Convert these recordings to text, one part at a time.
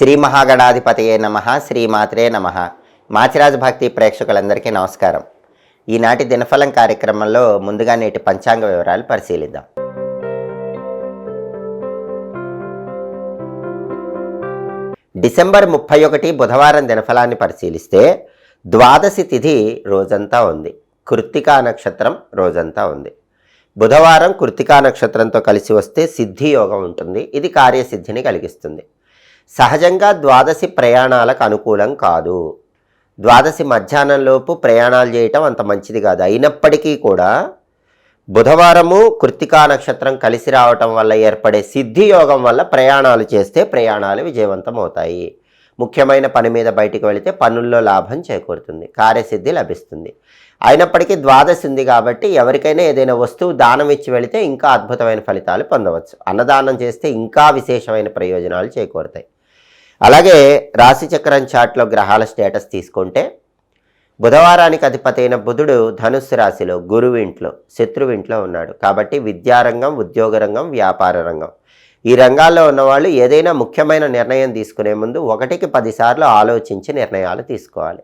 శ్రీ మహాగణాధిపతయే నమః. శ్రీమాత్రే నమః. మాచిరాజు భక్తి ప్రేక్షకులందరికీ నమస్కారం. ఈనాటి దినఫలం కార్యక్రమంలో ముందుగా నేటి పంచాంగ వివరాలు పరిశీలిద్దాం. డిసెంబర్ 31 బుధవారం దినఫలాన్ని పరిశీలిస్తే ద్వాదశి తిథి రోజంతా ఉంది. కృత్తికా నక్షత్రం రోజంతా ఉంది. బుధవారం కృత్తికా నక్షత్రంతో కలిసి వస్తే సిద్ధి యోగం ఉంటుంది. ఇది కార్యసిద్ధిని కలిగిస్తుంది. సహజంగా ద్వాదశి ప్రయాణాలకు అనుకూలం కాదు. ద్వాదశి మధ్యాహ్నంలోపు ప్రయాణాలు చేయటం అంత మంచిది కాదు. అయినప్పటికీ కూడా బుధవారము కృత్తికా నక్షత్రం కలిసి రావటం వల్ల ఏర్పడే సిద్ధి యోగం వల్ల ప్రయాణాలు చేస్తే ప్రయాణాలు విజయవంతం అవుతాయి. ముఖ్యమైన పని మీద బయటికి వెళితే పనుల్లో లాభం చేకూరుతుంది, కార్యసిద్ధి లభిస్తుంది. అయినప్పటికీ ద్వాదశి ఉంది కాబట్టి ఎవరికైనా ఏదైనా వస్తువు దానం ఇచ్చి వెళితే ఇంకా అద్భుతమైన ఫలితాలు పొందవచ్చు. అన్నదానం చేస్తే ఇంకా విశేషమైన ప్రయోజనాలు చేకూరుతాయి. అలాగే రాశిచక్రం చార్ట్లో గ్రహాల స్టేటస్ తీసుకుంటే బుధవారానికి అధిపతి అయిన బుధుడు ధనుస్సు రాశిలో గురువు ఇంట్లో శత్రువు ఇంట్లో ఉన్నాడు. కాబట్టి విద్యారంగం, ఉద్యోగ రంగం, వ్యాపార రంగం ఈ రంగాల్లో ఉన్నవాళ్ళు ఏదైనా ముఖ్యమైన నిర్ణయం తీసుకునే ముందు 1కి 10 సార్లు ఆలోచించి నిర్ణయాలు తీసుకోవాలి.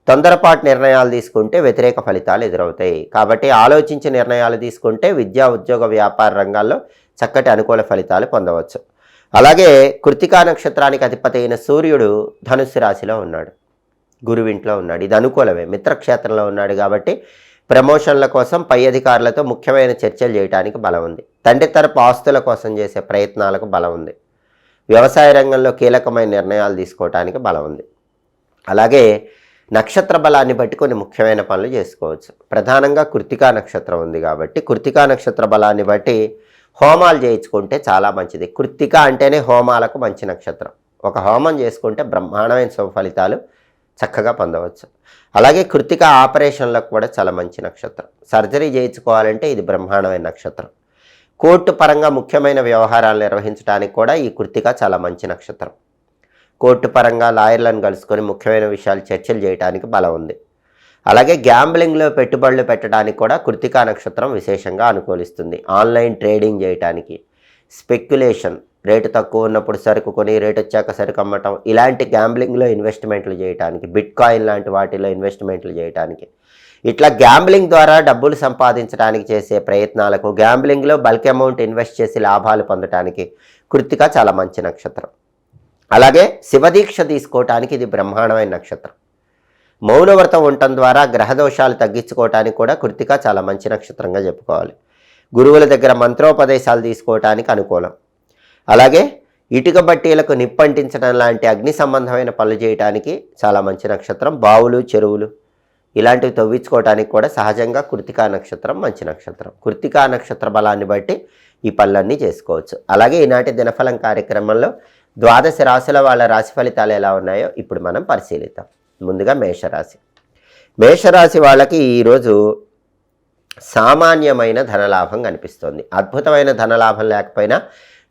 తొందరపాటు నిర్ణయాలు తీసుకుంటే వ్యతిరేక ఫలితాలు ఎదురవుతాయి. కాబట్టి ఆలోచించి నిర్ణయాలు తీసుకుంటే విద్యా, ఉద్యోగ, వ్యాపార రంగాల్లో చక్కటి అనుకూల ఫలితాలు పొందవచ్చు. అలాగే కృత్తికా నక్షత్రానికి అధిపతి అయిన సూర్యుడు ధనుస్సు రాశిలో ఉన్నాడు, గురువింట్లో ఉన్నాడు. ఇది అనుకూలమే. మిత్రక్షేత్రంలో ఉన్నాడు కాబట్టి ప్రమోషన్ల కోసం పై అధికారులతో ముఖ్యమైన చర్చలు చేయడానికి బలం ఉంది. తండ్రి తరపు ఆస్తుల కోసం చేసే ప్రయత్నాలకు బలం ఉంది. వ్యవసాయ రంగంలో కీలకమైన నిర్ణయాలు తీసుకోవడానికి bలం ఉంది. అలాగే నక్షత్ర బలాన్ని బట్టి కొన్ని ముఖ్యమైన పనులు చేసుకోవచ్చు. ప్రధానంగా కృత్తికా నక్షత్రం ఉంది కాబట్టి కృత్తికా నక్షత్ర బలాన్ని బట్టి హోమాలు చేయించుకుంటే చాలా మంచిది. కృత్తిక అంటేనే హోమాలకు మంచి నక్షత్రం. ఒక హోమం చేసుకుంటే బ్రహ్మాండమైన శుభ ఫలితాలు చక్కగా పొందవచ్చు. అలాగే కృత్తిక ఆపరేషన్లకు కూడా చాలా మంచి నక్షత్రం. సర్జరీ చేయించుకోవాలంటే ఇది బ్రహ్మాండమైన నక్షత్రం. కోర్టు పరంగా ముఖ్యమైన వ్యవహారాలు నిర్వహించడానికి కూడా ఈ కృత్తిక చాలా మంచి నక్షత్రం. కోర్టు పరంగా లాయర్లను కలుసుకొని ముఖ్యమైన విషయాలు చర్చలు చేయడానికి బలం ఉంది. అలాగే గ్యాంబ్లింగ్లో పెట్టుబడులు పెట్టడానికి కూడా కృత్తికా నక్షత్రం విశేషంగా అనుకూలిస్తుంది. ఆన్లైన్ ట్రేడింగ్ చేయడానికి, స్పెక్యులేషన్, రేటు తక్కువ ఉన్నప్పుడు సరుకు కొని రేటు వచ్చాక సరుకు అమ్మటం, ఇలాంటి గ్యాంబ్లింగ్లో ఇన్వెస్ట్మెంట్లు చేయడానికి, బిట్కాయిన్ లాంటి వాటిలో ఇన్వెస్ట్మెంట్లు చేయడానికి, ఇట్లా గ్యాంబ్లింగ్ ద్వారా డబ్బులు సంపాదించడానికి చేసే ప్రయత్నాలకు, గ్యాంబ్లింగ్లో బల్క్ అమౌంట్ ఇన్వెస్ట్ చేసి లాభాలు పొందడానికి కృత్తిక చాలా మంచి నక్షత్రం. అలాగే శివదీక్ష తీసుకోవటానికి ఇది బ్రహ్మాండమైన నక్షత్రం. మౌనవ్రతం ఉండటం ద్వారా గ్రహదోషాలు తగ్గించుకోవటానికి కూడా కృత్తిక చాలా మంచి నక్షత్రంగా చెప్పుకోవాలి. గురువుల దగ్గర మంత్రోపదేశాలు తీసుకోవటానికి అనుకూలం. అలాగే ఇటుక బట్టీలకు నిప్పంటించడం లాంటి అగ్ని సంబంధమైన పనులు చేయడానికి చాలా మంచి నక్షత్రం. బావులు, చెరువులు ఇలాంటివి తవ్వించుకోవటానికి కూడా సహజంగా కృత్తికా నక్షత్రం మంచి నక్షత్రం. కృత్తికా నక్షత్ర బలాన్ని బట్టి ఈ పనులన్నీ చేసుకోవచ్చు. అలాగే ఈనాటి దినఫలం కార్యక్రమంలో ద్వాదశ రాశుల వాళ్ళ రాశి ఫలితాలు ఎలా ఉన్నాయో ఇప్పుడు మనం పరిశీలిద్దాం. ముందుగా మేషరాశి. మేషరాశి వాళ్ళకి ఈరోజు సామాన్యమైన ధనలాభం కనిపిస్తుంది. అద్భుతమైన ధనలాభం లేకపోయినా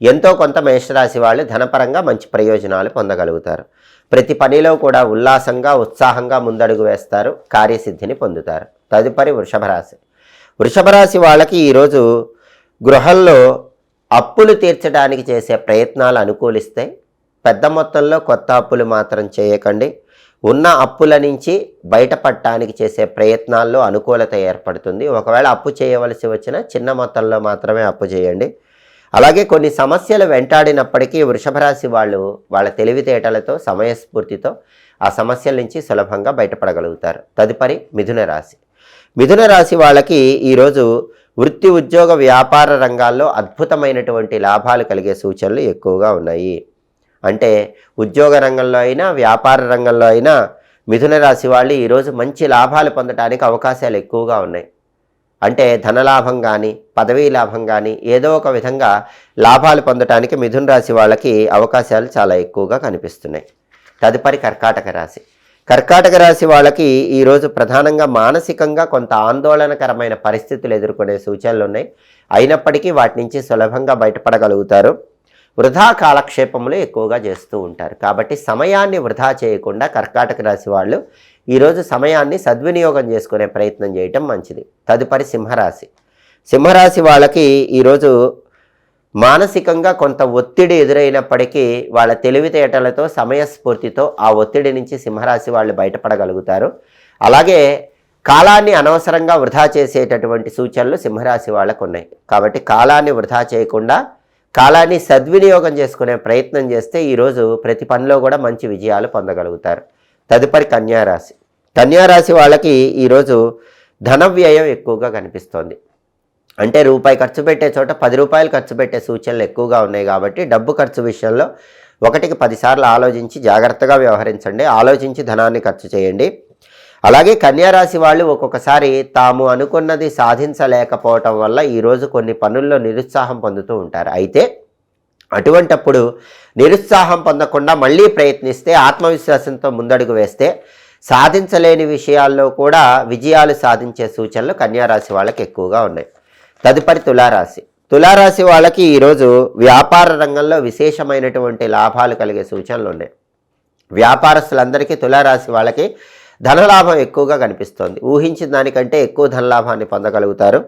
ఎంతో కొంత మేషరాశి వాళ్ళు ధనపరంగా మంచి ప్రయోజనాలు పొందగలుగుతారు. ప్రతి పనిలో కూడా ఉల్లాసంగా, ఉత్సాహంగా ముందడుగు వేస్తారు, కార్యసిద్ధిని పొందుతారు. తదుపరి వృషభరాశి. వృషభరాశి వాళ్ళకి ఈరోజు గృహంలో అప్పులు తీర్చడానికి చేసే ప్రయత్నాలు అనుకూలిస్తాయి. పెద్ద మొత్తంలో కొత్త అప్పులు మాత్రం చేయకండి. ఉన్న అప్పుల నుంచి బయటపడటానికి చేసే ప్రయత్నాల్లో అనుకూలత ఏర్పడుతుంది. ఒకవేళ అప్పు చేయవలసి వచ్చినా చిన్న మొత్తంలో మాత్రమే అప్పు చేయండి. అలాగే కొన్ని సమస్యలు వెంటాడినప్పటికీ వృషభరాశి వాళ్ళు వాళ్ళ తెలివితేటలతో, సమయస్ఫూర్తితో ఆ సమస్యల నుంచి సులభంగా బయటపడగలుగుతారు. తదుపరి మిథున రాశి. మిథున రాశి వాళ్ళకి ఈరోజు వృత్తి, ఉద్యోగ, వ్యాపార రంగాల్లో అద్భుతమైనటువంటి లాభాలు కలిగే సూచనలు ఎక్కువగా ఉన్నాయి. అంటే ఉద్యోగ రంగంలో అయినా, వ్యాపార రంగంలో అయినా మిథున రాశి వాళ్ళు ఈరోజు మంచి లాభాలు పొందడానికి అవకాశాలు ఎక్కువగా ఉన్నాయి. అంటే ధనలాభం కానీ, పదవీ లాభం కానీ ఏదో ఒక విధంగా లాభాలు పొందడానికి మిథున రాశి వాళ్ళకి అవకాశాలు చాలా ఎక్కువగా కనిపిస్తున్నాయి. తదుపరి కర్కాటక రాశి. కర్కాటక రాశి వాళ్ళకి ఈరోజు ప్రధానంగా మానసికంగా కొంత ఆందోళనకరమైన పరిస్థితులు ఎదుర్కొనే సూచనలు ఉన్నాయి. అయినప్పటికీ వాటి నుంచి సులభంగా బయటపడగలుగుతారు. వృధా కాలక్షేపములు ఎక్కువగా చేస్తూ ఉంటారు. కాబట్టి సమయాన్ని వృధా చేయకుండా కర్కాటక రాశి వాళ్ళు ఈరోజు సమయాన్ని సద్వినియోగం చేసుకునే ప్రయత్నం చేయటం మంచిది. తదుపరి సింహరాశి. సింహరాశి వాళ్ళకి ఈరోజు మానసికంగా కొంత ఒత్తిడి ఎదురైనప్పటికీ వాళ్ళ తెలివితేటలతో సమయస్ఫూర్తితో ఆ ఒత్తిడి నుంచి సింహరాశి వాళ్ళు బయటపడగలుగుతారు. అలాగే కాలాన్ని అనవసరంగా వృధా చేసేటటువంటి సూచనలు సింహరాశి వాళ్ళకు ఉన్నాయి. కాబట్టి కాలాన్ని వృధా చేయకుండా కాలాన్ని సద్వినియోగం చేసుకునే ప్రయత్నం చేస్తే ఈరోజు ప్రతి పనిలో కూడా మంచి విజయాలు పొందగలుగుతారు. తదుపరి కన్యారాశి. కన్యారాశి వాళ్ళకి ఈరోజు ధన వ్యయం ఎక్కువగా కనిపిస్తోంది. అంటే రూపాయి ఖర్చు పెట్టే చోట 10 రూపాయలు ఖర్చు పెట్టే సూచనలు ఎక్కువగా ఉన్నాయి. కాబట్టి డబ్బు ఖర్చు విషయంలో 1కి 10 సార్లు ఆలోచించి జాగ్రత్తగా వ్యవహరించండి. ఆలోచించి ధనాన్ని ఖర్చు చేయండి. అలాగే కన్యారాశి వాళ్ళు ఒక్కొక్కసారి తాము అనుకున్నది సాధించలేకపోవటం వల్ల ఈరోజు కొన్ని పనుల్లో నిరుత్సాహం పొందుతూ ఉంటారు. అయితే అటువంటప్పుడు నిరుత్సాహం పొందకుండా మళ్ళీ ప్రయత్నిస్తే, ఆత్మవిశ్వాసంతో ముందడుగు వేస్తే సాధించలేని విషయాల్లో కూడా విజయాలు సాధించే సూచనలు కన్యారాశి వాళ్ళకి ఎక్కువగా ఉన్నాయి. తదుపరి తులారాశి. తులారాశి వాళ్ళకి ఈరోజు వ్యాపార రంగంలో విశేషమైనటువంటి లాభాలు కలిగే సూచనలు ఉన్నాయి. వ్యాపారస్తులందరికీ తులారాశి వాళ్ళకి ధనలాభం ఎక్కువగా కనిపిస్తోంది. ఊహించిన దానికంటే ఎక్కువ ధనలాభాన్ని పొందగలుగుతారు.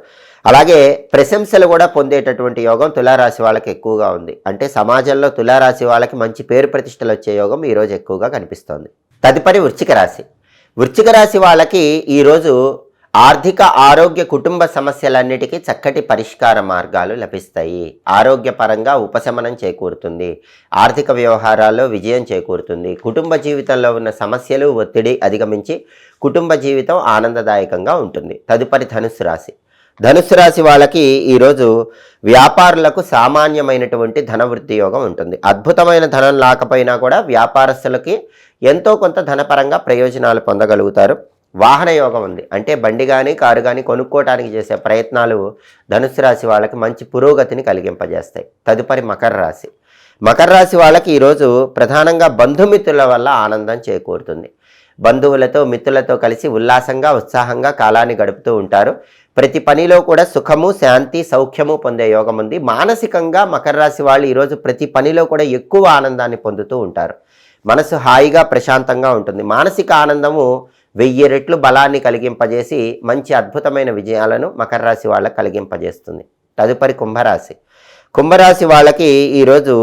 అలాగే ప్రశంసలు కూడా పొందేటటువంటి యోగం తులారాశి వాళ్ళకి ఎక్కువగా ఉంది. అంటే సమాజంలో తులారాశి వాళ్ళకి మంచి పేరు ప్రతిష్టలు వచ్చే యోగం ఈరోజు ఎక్కువగా కనిపిస్తోంది. తదుపరి వృశ్చిక రాశి. వృశ్చిక రాశి వాళ్ళకి ఈరోజు ఆర్థిక, ఆరోగ్య, కుటుంబ సమస్యలన్నిటికీ చక్కటి పరిష్కార మార్గాలు లభిస్తాయి. ఆరోగ్యపరంగా ఉపశమనం చేకూరుతుంది. ఆర్థిక వ్యవహారాల్లో విజయం చేకూరుతుంది. కుటుంబ జీవితంలో ఉన్న సమస్యలు, ఒత్తిడి అధిగమించి కుటుంబ జీవితం ఆనందదాయకంగా ఉంటుంది. తదుపరి ధనుస్సు రాశి. ధనుస్సు రాశి వాళ్ళకి ఈరోజు వ్యాపారులకు సామాన్యమైనటువంటి ధనవృద్ధి యోగం ఉంటుంది. అద్భుతమైన ధనం లేకపోయినా కూడా వ్యాపారస్తులకి ఎంతో కొంత ధనపరంగా ప్రయోజనాలు పొందగలుగుతారు. వాహన యోగం ఉంది. అంటే బండి కానీ కారు కానీ కొనుక్కోవడానికి చేసే ప్రయత్నాలు ధనుస్సు రాశి వాళ్ళకి మంచి పురోగతిని కలిగింపజేస్తాయి. తదుపరి మకర రాశి. మకర రాశి వాళ్ళకి ఈరోజు ప్రధానంగా బంధుమిత్రుల వల్ల ఆనందం చేకూరుతుంది. బంధువులతో, మిత్రులతో కలిసి ఉల్లాసంగా, ఉత్సాహంగా కాలాన్ని గడుపుతూ ఉంటారు. ప్రతి పనిలో కూడా సుఖము, శాంతి, సౌఖ్యము పొందే యోగం ఉంది. మానసికంగా మకర రాశి వాళ్ళు ఈరోజు ప్రతి పనిలో కూడా ఎక్కువ ఆనందాన్ని పొందుతూ ఉంటారు. మనసు హాయిగా, ప్రశాంతంగా ఉంటుంది. మానసిక ఆనందము 1000 రెట్లు బలాన్ని కలిగింపజేసి మంచి అద్భుతమైన విజయాలను మకర రాశి వాళ్ళకి కలిగింపజేస్తుంది. తదుపరి కుంభరాశి. కుంభరాశి వాళ్ళకి ఈరోజు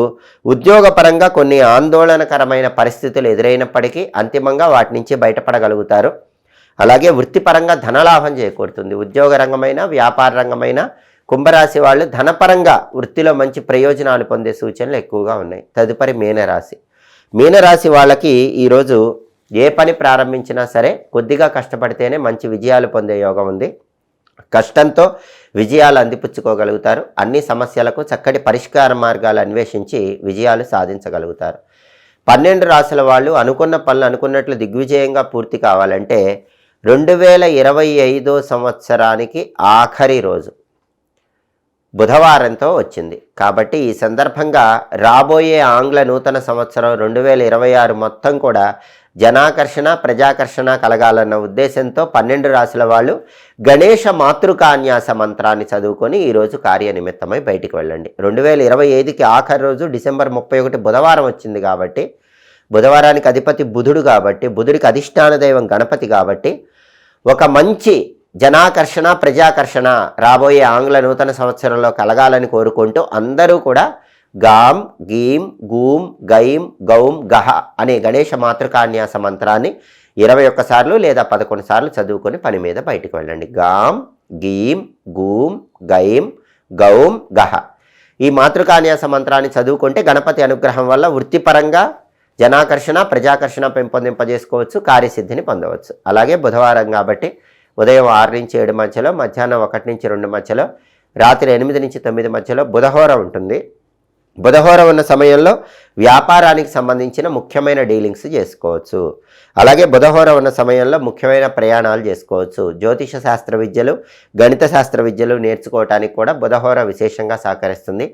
ఉద్యోగపరంగా కొన్ని ఆందోళనకరమైన పరిస్థితులు ఎదురైనప్పటికీ అంతిమంగా వాటి నుంచి బయటపడగలుగుతారు. అలాగే వృత్తిపరంగా ధనలాభం చేకూరుతుంది. ఉద్యోగ రంగమైన, వ్యాపార రంగమైన కుంభరాశి వాళ్ళు ధనపరంగా వృత్తిలో మంచి ప్రయోజనాలు పొందే సూచనలు ఎక్కువగా ఉన్నాయి. తదుపరి మీనరాశి. మీనరాశి వాళ్ళకి ఈరోజు ఏ పని ప్రారంభించినా సరే కొద్దిగా కష్టపడితేనే మంచి విజయాలు పొందే యోగం ఉంది. కష్టంతో విజయాలు అందిపుచ్చుకోగలుగుతారు. అన్ని సమస్యలకు చక్కటి పరిష్కార మార్గాలు అన్వేషించి విజయాలు సాధించగలుగుతారు. 12 రాశుల వాళ్ళు అనుకున్న పనులు అనుకున్నట్లు దిగ్విజయంగా పూర్తి కావాలంటే 2025 సంవత్సరానికి ఆఖరి రోజు బుధవారంతో వచ్చింది. కాబట్టి ఈ సందర్భంగా రాబోయే ఆంగ్ల నూతన సంవత్సరం 2026 మొత్తం కూడా జనాకర్షణ, ప్రజాకర్షణ కలగాలన్న ఉద్దేశంతో 12 రాశుల వాళ్ళు గణేష మాతృకాన్యాస మంత్రాన్ని చదువుకొని ఈరోజు కార్యనిమిత్తమై బయటికి వెళ్ళండి. 2025కి ఆఖరి రోజు డిసెంబర్ 31 బుధవారం వచ్చింది. కాబట్టి బుధవారానికి అధిపతి బుధుడు, కాబట్టి బుధుడికి అధిష్టాన దైవం గణపతి. కాబట్టి ఒక మంచి జనాకర్షణ, ప్రజాకర్షణ రాబోయే ఆంగ్ల నూతన సంవత్సరంలో కలగాలని కోరుకుంటూ అందరూ కూడా గాం, గీం, గూం, గైం, గౌం, గహ అనే గణేష మాతృకాన్యాస మంత్రాన్ని 21 సార్లు లేదా 11 సార్లు చదువుకొని పని మీద బయటికి వెళ్ళండి. గాం, గీం, గూం, గైం, గౌం, గహ ఈ మాతృకాన్యాస మంత్రాన్ని చదువుకుంటే గణపతి అనుగ్రహం వల్ల వృత్తిపరంగా జనాకర్షణ, ప్రజాకర్షణ పెంపొందింపజేసుకోవచ్చు, కార్యసిద్ధిని పొందవచ్చు. అలాగే బుధవారం కాబట్టి ఉదయం 6 నుంచి 7 మధ్యలో, మధ్యాహ్నం 1 నుంచి 2 మధ్యలో, రాత్రి 8 నుంచి 9 మధ్యలో బుధహోర ఉంటుంది. బుధహోర ఉన్న సమయంలో వ్యాపారానికి సంబంధించిన ముఖ్యమైన డీలింగ్స్ చేసుకోవచ్చు. అలాగే బుధహోర ఉన్న సమయంలో ముఖ్యమైన ప్రయాణాలు చేసుకోవచ్చు. జ్యోతిష శాస్త్ర విద్యలు, గణిత శాస్త్ర విద్యలు నేర్చుకోవటానికి కూడా బుధహోర విశేషంగా సహకరిస్తుంది.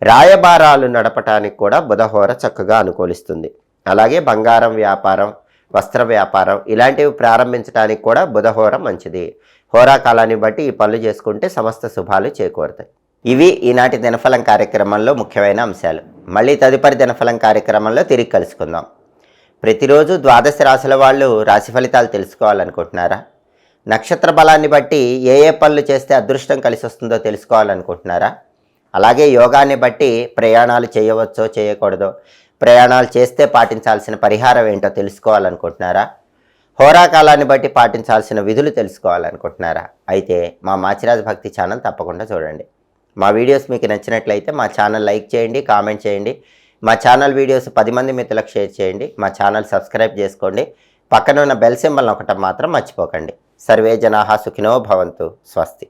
రాయబారాలు నడపటానికి కూడా బుధహోర చక్కగా అనుకూలిస్తుంది. అలాగే బంగారం వ్యాపారం, వస్త్ర వ్యాపారం ఇలాంటివి ప్రారంభించడానికి కూడా బుధహోర మంచిది. హోరాకాలాన్ని బట్టి ఈ పనులు చేసుకుంటే సమస్త శుభాలు చేకూరుతాయి. ఇవి ఈనాటి దినఫలం కార్యక్రమంలో ముఖ్యమైన అంశాలు. మళ్ళీ తదుపరి దినఫలం కార్యక్రమంలో తిరిగి కలుసుకుందాం. ప్రతిరోజు 12 రాశుల వాళ్ళు రాశి ఫలితాలు తెలుసుకోవాలనుకుంటున్నారా? నక్షత్ర బలాన్ని బట్టి ఏ ఏ పనులు చేస్తే అదృష్టం కలిసి వస్తుందో తెలుసుకోవాలనుకుంటున్నారా? అలాగే యోగాన్ని బట్టి ప్రయాణాలు చేయవచ్చో చేయకూడదో, ప్రయాణాలు చేస్తే పాటించాల్సిన పరిహారం ఏంటో తెలుసుకోవాలనుకుంటున్నారా? హోరాకాలాన్ని బట్టి పాటించాల్సిన విధులు తెలుసుకోవాలనుకుంటున్నారా? అయితే మా మాచిరాజు భక్తి ఛానల్ తప్పకుండా చూడండి. మా వీడియోస్ మీకు నచ్చినట్లయితే మా ఛానల్ లైక్ చేయండి, కామెంట్ చేయండి. మా ఛానల్ వీడియోస్ 10 మంది మిత్రులకు షేర్ చేయండి. మా ఛానల్ సబ్స్క్రైబ్ చేసుకోండి. పక్కన ఉన్న బెల్ సింబల్ నొక్కటం మాత్రం మర్చిపోకండి. సర్వే జనాః సుఖినో భవంతు. స్వస్తి.